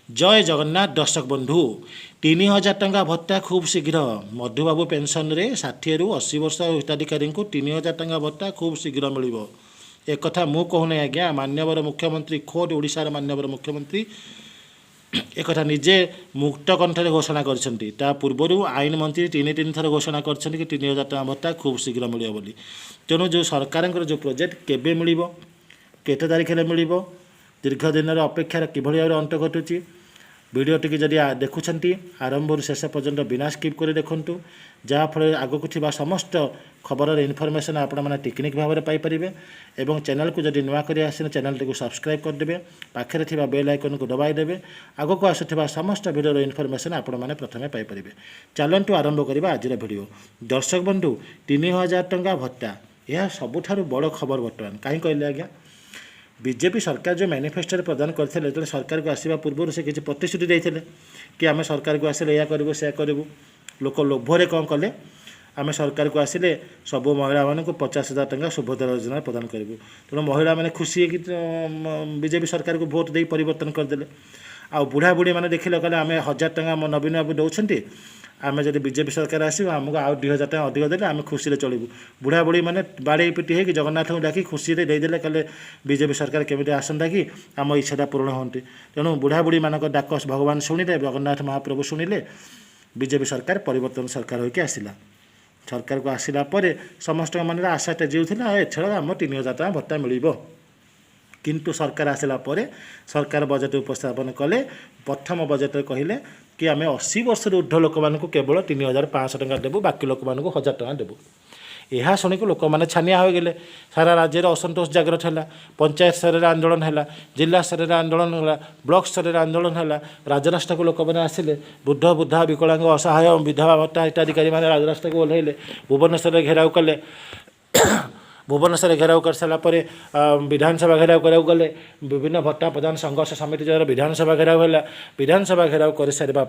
जय जगन्नाथ दर्शक बंधु 3000 टंका भत्ता खूब शीघ्र मधुबाबू पेंशन रे 60 रु 80 वर्ष हिताधिकारी को 3000 टंका भत्ता खूब शीघ्र मिल एक कथा मु कहूना आज्ञा मान्यवर मुख्यमंत्री खोद ओडिशार मान्यवर मुख्यमंत्री एक कथा निजे मुक्त कंठे घोषणा कर पूर्वर आईन मंत्री तीन थर घोषणा कर 3000 टंका भत्ता खूब शीघ्र मिले बोली तेणु जो सरकार जो प्रोजेक्ट केबे मिल केते तारीख में मिल दीर्घ दिन अपेक्षार किभली भाव अंत घटुची भिडियोटी जदि देखुंट आरंभ शेष पर्यंत बिना स्किप कर देखूँ जहाँफल आगक थी समस्त खबर इनफर्मेशन आपण मैंने टेक्निक भाव में पाइपर और चैनल को जब नुआ कर आसे चैनल टी सब्सक्राइब करदे पाखे थी बेल आइकन को दबाईदेवे आगक आसुवा समस्त भिडियो इनफर्मेशन आपण मैंने प्रथम पाइपर चलतु आरंभ करवा आज भिड दर्शक बंधु 3000 टंका भत्ता यह सबुठ बड़ खबर बर्तमान कहीं कहले आज्ञा बीजेपी सरकार जो मैनिफेस्टो प्रदान करते जो सरकार को आसवा पूर्व से किसी प्रतिश्रुति देते कि आम सरकार को आसे या करूँ से करूँ लोक लोभरे कौन कले आम सरकार को आसिले सब महिला मानक 50,000 टंका सुभद्रा योजना प्रदान करूँ तेणु महिला मैंने खुशी कि बीजेपी सरकार को भोट दे परिवर्तन करदे आ बुढ़ा बुढ़ी मैंने देखिले कहले आम 1000 टंका नवीन बाबू दौरान आम जब बीजेपी सरकार आसो आमको आउ 2000 टंका अधिक देते आम खुशी चलू बुढ़ा बुढ़ी मैंने बाड़े पिटी होगी जगन्नाथ को डाक खुशी देदेले कहले बीजेपी सरकार केमी आसंता कि आम इच्छा पूर्ण होती तेणु बुढ़ा बुढ़ी मानक डाक भगवान शुणिले जगन्नाथ महाप्रभु शुणिले बीजेपी सरकार परिवर्तन सरकार होकर आसला सरकार को आसला समस्त मन आशा तेजुला एथर आम 3000 टंका भत्ता मिल किंतु सरकार आसला सरकार बजेट उपस्थापन कले प्रथम बजेट कहले कि आम 80 वर्ष ऊर्ध्व लोक मानक केवल 3500 टंका देवु बाकी लोक मानक 1000 टंका देवु यह शुणिक लोक मैंने छानिया हो गले सारा राज्य में असंतोष जागृत है पंचायत स्तर में आंदोलन है जिला स्तर में आंदोलन है ब्लॉक स्तर में आंदोलन है राजरास्ता को लोक मैंने आसिले वृद्ध वृद्धा विकलांग असहाय विधवा भत्ता हिताधिकारी मैंने राजरास्ता को ओह्लैले भुवनेश्वर घेराव कले भुवनेश्वर घेराव कर सारापर विधानसभा घेराव कराऊ गले विभिन्न भत्ता प्रदान संघर्ष समिति द्वारा विधानसभा घेराव है विधानसभा घेराव कर सारा